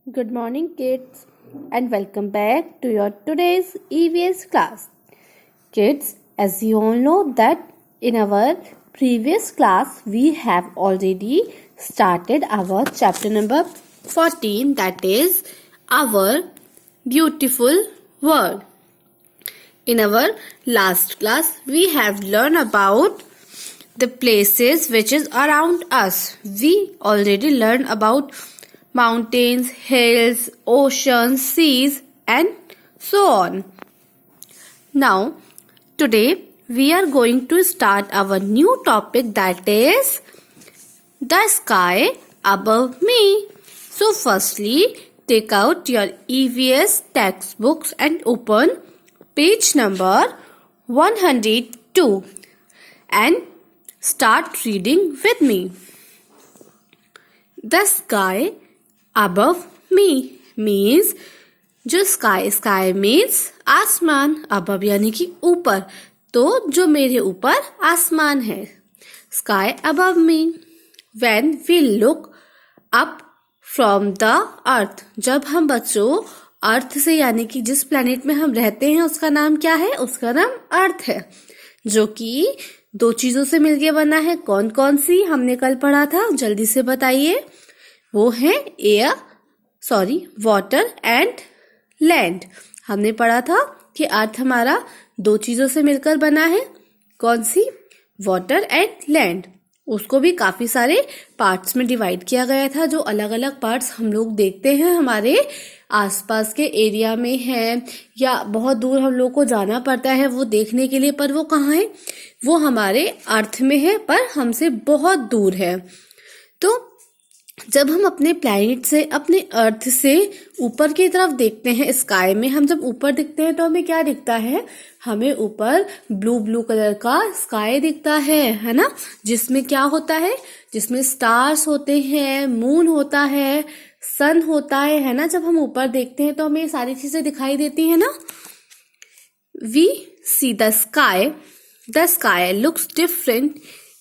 Good morning, kids, and welcome back to your today's EVS class. Kids, as you all know that in our previous class we have already started our chapter number 14, that is our beautiful world. In our last class we have learned about the places which is around us. We already learned about mountains, hills, oceans, seas, and so on. Now, today we are going to start our new topic, that is the sky above me. So, firstly, take out your EVS textbooks and open page number 102 and start reading with me. The sky above me means जो sky means आसमान, above यानी कि ऊपर, तो जो मेरे ऊपर आसमान है, sky above me. When we look up from the earth, जब हम बच्चों अर्थ से यानी कि जिस प्लेनेट में हम रहते हैं उसका नाम क्या है? उसका नाम अर्थ है, जो कि दो चीजों से मिलके बना है. कौन कौन सी हमने कल पढ़ा था? जल्दी से बताइए. वो है वाटर एंड लैंड. हमने पढ़ा था कि अर्थ हमारा दो चीजों से मिलकर बना है. कौन सी? Water and land. उसको भी काफी सारे पार्ट्स में डिवाइड किया गया था. जो अलग अलग पार्ट्स हम लोग देखते हैं हमारे आसपास के एरिया में है, या बहुत दूर हम लोग को जाना पड़ता है वो देखने के लिए, पर वो कहाँ है? वो हमारे अर्थ में है, पर हमसे बहुत दूर है. तो जब हम अपने प्लैनेट से, अपने अर्थ से ऊपर की तरफ देखते हैं स्काई में, हम जब ऊपर दिखते हैं तो हमें क्या दिखता है? हमें ऊपर ब्लू कलर का स्काई दिखता है ना? जिसमें क्या होता है? जिसमें स्टार्स होते हैं, मून होता है, सन होता है ना? जब हम ऊपर देखते हैं तो हमें सारी चीजें दिखाई देती है ना? We see the sky looks different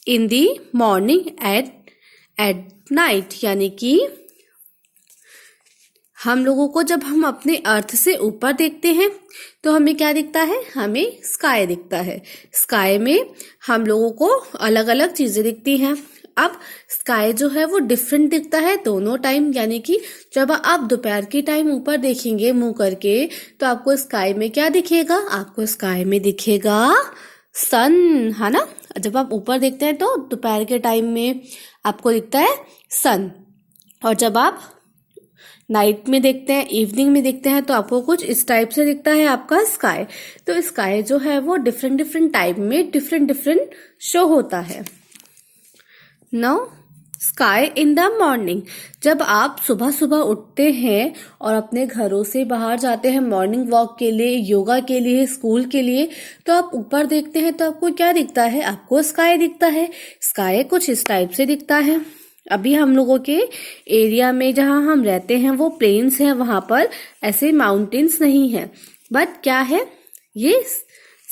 in the morning at night. यानी कि हम लोगों को जब हम अपने अर्थ से ऊपर देखते हैं तो हमें क्या दिखता है? हमें स्काई दिखता है. स्काई में हम लोगों को अलग अलग चीजें दिखती हैं. अब स्काई जो है वो डिफरेंट दिखता है दोनों टाइम. यानी कि जब आप दोपहर की टाइम ऊपर देखेंगे मुंह करके तो आपको स्काई में क्या दिखेगा? आपको स्काई में दिखेगा सन, है ना? जब आप ऊपर देखते हैं तो दोपहर के टाइम में आपको दिखता है सन, और जब आप नाइट में देखते हैं, इवनिंग में देखते हैं, तो आपको कुछ इस टाइप से दिखता है आपका स्काई. तो स्काई जो है वो डिफरेंट टाइम में डिफरेंट शो होता है. Now sky in the morning. जब आप सुबह उठते हैं और अपने घरों से बाहर जाते हैं मॉर्निंग वॉक के लिए, योगा के लिए, स्कूल के लिए, तो आप ऊपर देखते हैं तो आपको क्या दिखता है? आपको स्काई दिखता है. स्काई कुछ इस टाइप से दिखता है. अभी हम लोगों के एरिया में जहां हम रहते हैं वो प्लेन्स हैं, वहां पर ऐसे माउंटेन्स नहीं है. बट क्या है? ये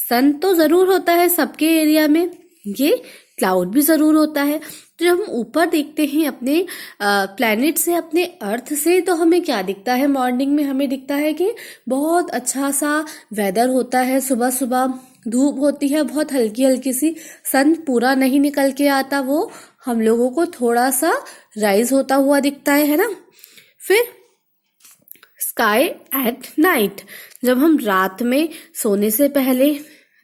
सन तो जरूर होता है सबके एरिया में, ये क्लाउड भी जरूर होता है. तो जब हम ऊपर देखते हैं अपने प्लैनेट से, अपने अर्थ से, तो हमें क्या दिखता है? मॉर्निंग में हमें दिखता है कि बहुत अच्छा सा वेदर होता है. सुबह धूप होती है, बहुत हल्की सी, सन पूरा नहीं निकल के आता, वो हम लोगों को थोड़ा सा राइज होता हुआ दिखता है ना? फिर स्काई एट नाइट. जब हम रात में सोने से पहले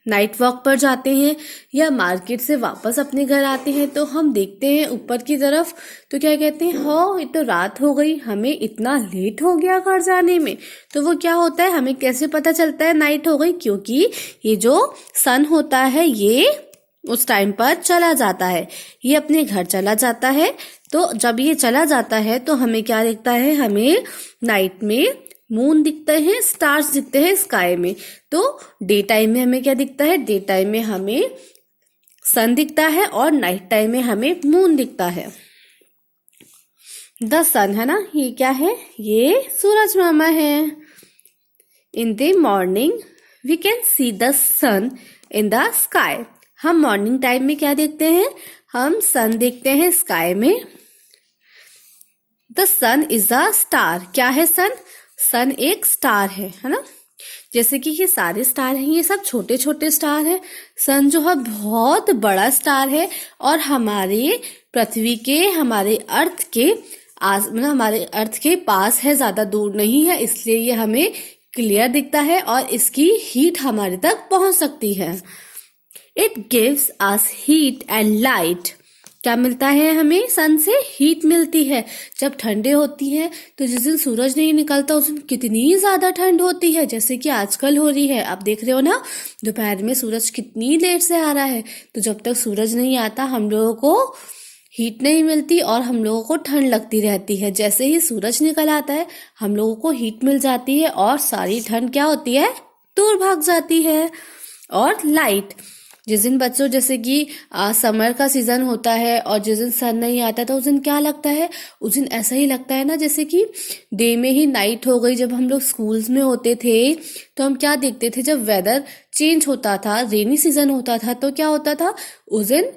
नाइट वॉक पर जाते हैं या मार्केट से वापस अपने घर आते हैं तो हम देखते हैं ऊपर की तरफ, तो क्या कहते हैं? हाँ, ये तो रात हो गई, हमें इतना लेट हो गया घर जाने में. तो वो क्या होता है? हमें कैसे पता चलता है नाइट हो गई? क्योंकि ये जो सन होता है ये उस टाइम पर चला जाता है, ये अपने घर चला जाता है. तो जब ये चला जाता है तो हमें क्या दिखता है? हमें नाइट में मून दिखते हैं, स्टार्स दिखते हैं स्काई में. तो डे टाइम में हमें क्या दिखता है? डे टाइम में हमें सन दिखता है और नाइट टाइम में हमें मून दिखता है. द सन, है ना? ये क्या है? ये सूरज मामा है. In the morning we can see the sun in the sky. हम मॉर्निंग टाइम में क्या देखते हैं? हम सन देखते हैं स्काई में. The sun is a star. क्या है सन? सन एक स्टार है ना। जैसे कि ये सारे स्टार हैं, ये सब छोटे छोटे स्टार हैं। सन जो है बहुत बड़ा स्टार है और हमारे पृथ्वी के, हमारे अर्थ के मतलब हमारे अर्थ के पास है, ज्यादा दूर नहीं है, इसलिए ये हमें क्लियर दिखता है और इसकी हीट हमारे तक पहुंच सकती है। It gives us heat and light. क्या मिलता है हमें? सन से हीट मिलती है। जब ठंडे होती है तो जिस दिन सूरज नहीं निकलता उस दिन कितनी ज्यादा ठंड होती है, जैसे कि आजकल हो रही है। आप देख रहे हो ना, दोपहर में सूरज कितनी लेट से आ रहा है। तो जब तक सूरज नहीं आता हम लोगों को हीट नहीं मिलती और हम लोगों को ठंड लगती रहती है। जैसे ही सूरज निकल आता है हम लोगों को हीट मिल जाती है और सारी ठंड क्या होती है? दूर भाग जाती है। और लाइट, जिस दिन बच्चों जैसे कि समर का सीजन होता है और जिस दिन सन नहीं आता तो उस दिन क्या लगता है? उस दिन ऐसा ही लगता है ना जैसे कि डे में ही नाइट हो गई। जब हम लोग स्कूल्स में होते थे तो हम क्या देखते थे, जब वेदर चेंज होता था, रेनी सीजन होता था तो क्या होता था? उस दिन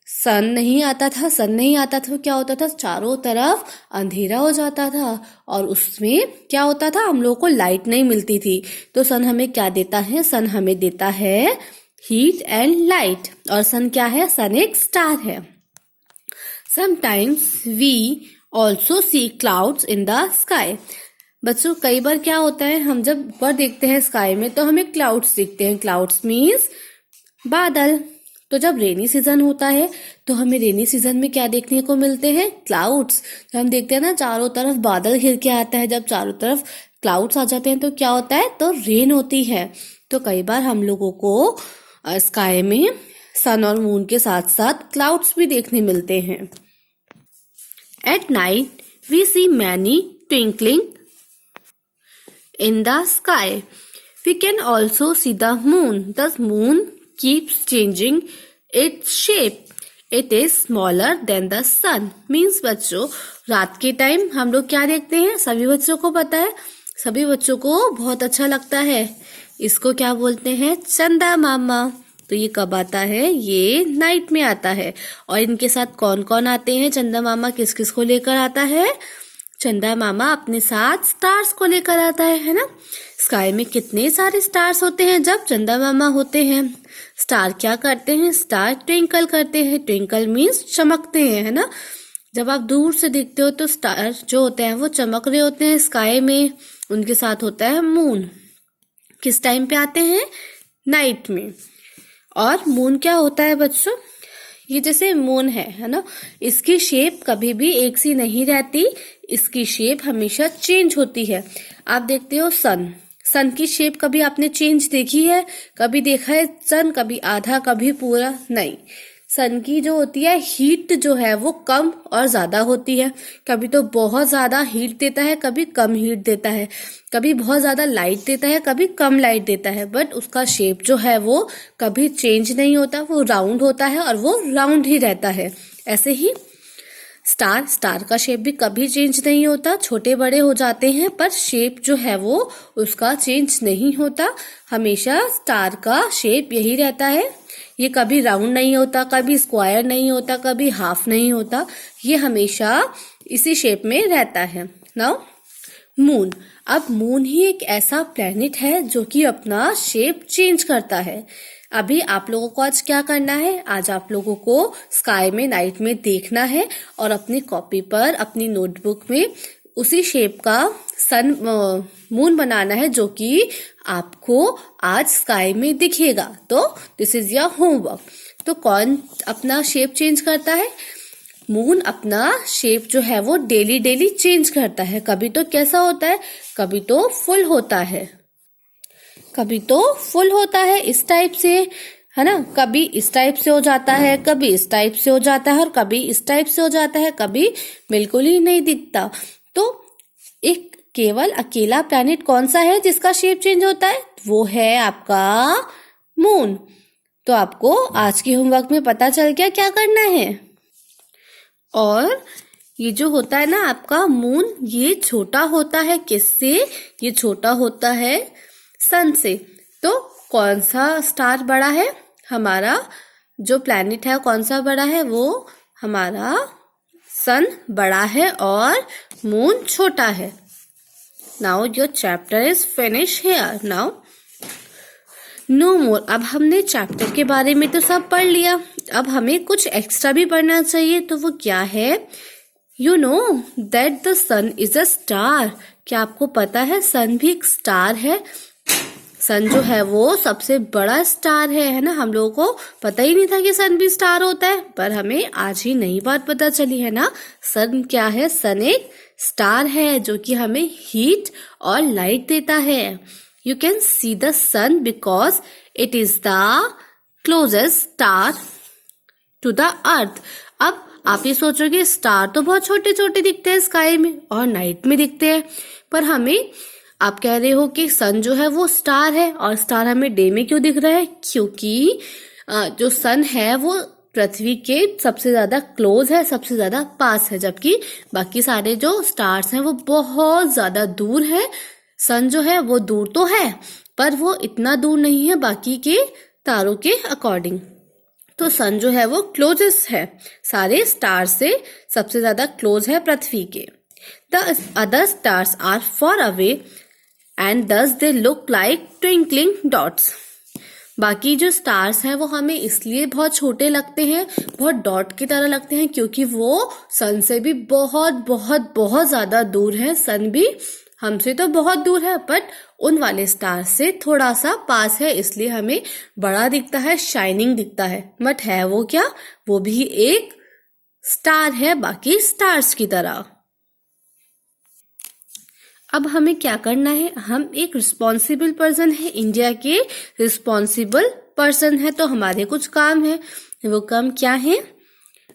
सन नहीं आता था। सन नहीं आता था तो क्या होता था? चारों तरफ अंधेरा हो जाता था और उसमें क्या होता था? हम लोगों को लाइट नहीं मिलती थी। तो सन हमें क्या देता है? सन हमें देता है हीट एंड लाइट। और सन क्या है? सन एक स्टार है। Sometimes we also see clouds in the sky. बच्चों कई बार क्या होता है, हम जब ऊपर देखते हैं स्काई में तो हमें क्लाउड्स दिखते हैं। क्लाउड्स मीन्स बादल। तो जब रेनी सीजन होता है तो हमें रेनी सीजन में क्या देखने को मिलते हैं? क्लाउड्स। तो हम देखते हैं ना चारों तरफ बादल घिर के आता है। जब चारों तरफ क्लाउड्स आ जाते हैं तो क्या होता है? तो रेन होती है। तो कई बार हम लोगों को स्काई में सन और मून के साथ साथ क्लाउड्स भी देखने मिलते हैं। At night we see many twinkling in the sky. We can also see the moon. The moon keeps changing its shape. It is smaller than the sun. Means बच्चों रात के टाइम हम लोग क्या देखते हैं? सभी बच्चों को पता है, सभी बच्चों को बहुत अच्छा लगता है। इसको क्या बोलते हैं? चंदा मामा। तो ये कब आता है? ये नाइट में आता है। और इनके साथ कौन कौन आते हैं? चंदा मामा किस किस को लेकर आता है? चंदा मामा अपने साथ स्टार्स को लेकर आता है ना। स्काई में कितने सारे स्टार्स होते हैं जब चंदा मामा होते हैं। स्टार क्या करते हैं? स्टार ट्विंकल करते हैं। ट्विंकल मीन्स चमकते हैं, है ना। जब आप दूर से देखते हो तो स्टार जो होते हैं वो चमक रहे होते हैं स्काई में। उनके साथ होता है मून। किस टाइम पे आते हैं? नाइट में। और मून क्या होता है बच्चों? ये जैसे मून है ना, इसकी शेप कभी भी एक सी नहीं रहती। इसकी शेप हमेशा चेंज होती है। आप देखते हो सन की शेप कभी आपने चेंज देखी है? कभी देखा है सन कभी आधा कभी पूरा? नहीं। सन की जो होती है हीट जो है वो कम और ज्यादा होती है। कभी तो बहुत ज्यादा हीट देता है, कभी कम हीट देता है, कभी बहुत ज्यादा लाइट देता है, कभी कम लाइट देता है। बट उसका शेप जो है वो कभी चेंज नहीं होता, वो राउंड होता है और वो राउंड ही रहता है। ऐसे ही स्टार का शेप भी कभी चेंज नहीं होता। छोटे बड़े हो जाते हैं पर शेप जो है वो उसका चेंज नहीं होता। हमेशा स्टार का शेप यही रहता है। ये कभी राउंड नहीं होता, कभी स्क्वायर नहीं होता, कभी हाफ नहीं होता। ये हमेशा इसी शेप में रहता है। Now moon. अब मून ही एक ऐसा प्लेनेट है जो कि अपना शेप चेंज करता है। अभी आप लोगों को आज क्या करना है? आज आप लोगों को स्काई में नाइट में देखना है और अपनी कॉपी पर, अपनी नोटबुक में उसी शेप का मून बनाना है जो कि आपको आज स्काई में दिखेगा। तो दिस इज योर होमवर्क। तो कौन अपना शेप चेंज करता है? मून अपना शेप जो है वो डेली चेंज करता है। कभी तो कैसा होता है? कभी तो फुल होता है, कभी तो फुल होता है इस टाइप से, है ना। कभी इस टाइप से हो जाता है, कभी इस टाइप से हो जाता है और कभी इस टाइप से हो जाता है, कभी बिल्कुल ही नहीं दिखता। तो एक केवल अकेला प्लैनेट कौन सा है जिसका शेप चेंज होता है? वो है आपका मून। तो आपको आज के होमवर्क में पता चल गया क्या करना है। और ये जो होता है ना आपका मून, ये छोटा होता है किससे? ये छोटा होता है सन से। तो कौन सा स्टार बड़ा है? हमारा जो प्लैनेट है कौन सा बड़ा है? वो हमारा सन बड़ा है और मून छोटा है। Now your chapter is finish here. Now no more. अब हमने चैप्टर के बारे में तो सब पढ़ लिया, अब हमें कुछ एक्स्ट्रा भी पढ़ना चाहिए। तो वो क्या है? You know that the sun is a star. क्या आपको पता है सन भी एक स्टार है? सन जो है वो सबसे बड़ा स्टार है ना। हम लोगों को पता ही नहीं था कि सन भी स्टार होता है, पर हमें आज ही नई बात पता चली है ना। सन क्या है? सन एक स्टार है जो कि हमें हीट और लाइट देता है। You can see the sun because it is the closest star to the earth. अब आप ये सोचोगे स्टार तो बहुत छोटे छोटे दिखते हैं स्काई में और नाइट में दिखते हैं, पर हमें आप कह रहे हो कि सन जो है वो स्टार है और स्टार हमें डे में क्यों दिख रहा है? क्योंकि जो सन है वो पृथ्वी के सबसे ज्यादा क्लोज है, सबसे ज्यादा पास है, जबकि बाकी सारे जो स्टार्स हैं वो बहुत ज्यादा दूर है। सन जो है वो दूर तो है पर वो इतना दूर नहीं है बाकी के तारों के अकॉर्डिंग। तो सन जो है वो क्लोजेस्ट है, सारे स्टार से सबसे ज्यादा क्लोज है पृथ्वी के। The other stars are far away and thus they look like twinkling dots. बाकी जो स्टार्स हैं वो हमें इसलिए बहुत छोटे लगते हैं, बहुत डॉट की तरह लगते हैं, क्योंकि वो सन से भी बहुत बहुत बहुत ज्यादा दूर है। सन भी हमसे तो बहुत दूर है बट उन वाले स्टार से थोड़ा सा पास है, इसलिए हमें बड़ा दिखता है, शाइनिंग दिखता है। बट है वो क्या? वो भी एक स्टार है बाकी स्टार्स की तरह। अब हमें क्या करना है? हम एक रिस्पॉन्सिबल पर्सन है, इंडिया के रिस्पॉन्सिबल पर्सन है, तो हमारे कुछ काम है। वो काम क्या है?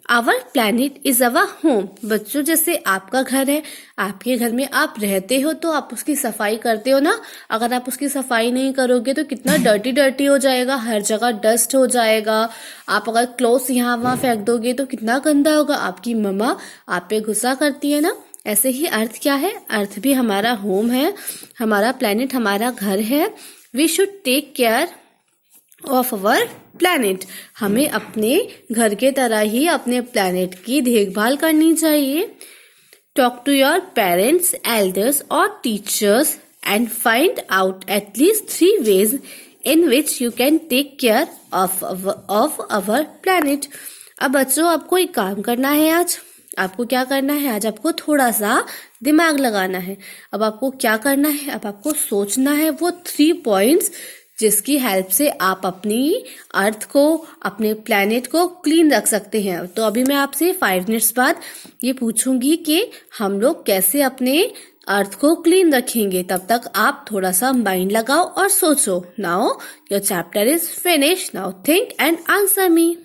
Our planet is our home. बच्चों, जैसे आपका घर है, आपके घर में आप रहते हो तो आप उसकी सफाई करते हो ना। अगर आप उसकी सफाई नहीं करोगे तो कितना डर्टी डर्टी हो जाएगा, हर जगह डस्ट हो जाएगा। आप अगर क्लोथ्स यहाँ वहाँ फेंक दोगे तो कितना गंदा होगा। आपकी मम्मा आप पे गुस्सा करती है ना। ऐसे ही अर्थ क्या है? अर्थ भी हमारा होम है, हमारा प्लैनेट हमारा घर है। We should take care of our planet. हमें अपने घर के तरह ही अपने प्लैनेट की देखभाल करनी चाहिए। Talk to your parents, elders और teachers and find out at least 3 ways in which you can take care of our planet। अब बच्चों, आपको एक काम करना है आज। आपको क्या करना है? आज आपको थोड़ा सा दिमाग लगाना है। अब आपको क्या करना है? अब आपको सोचना है वो 3 points जिसकी हेल्प से आप अपनी अर्थ को, अपने प्लैनेट को क्लीन रख सकते हैं। तो अभी मैं आपसे 5 मिनट्स बाद ये पूछूंगी कि हम लोग कैसे अपने अर्थ को क्लीन रखेंगे। तब तक आप थोड़ा सा माइंड लगाओ और सोचो। Now your chapter is finish. Now think and answer me.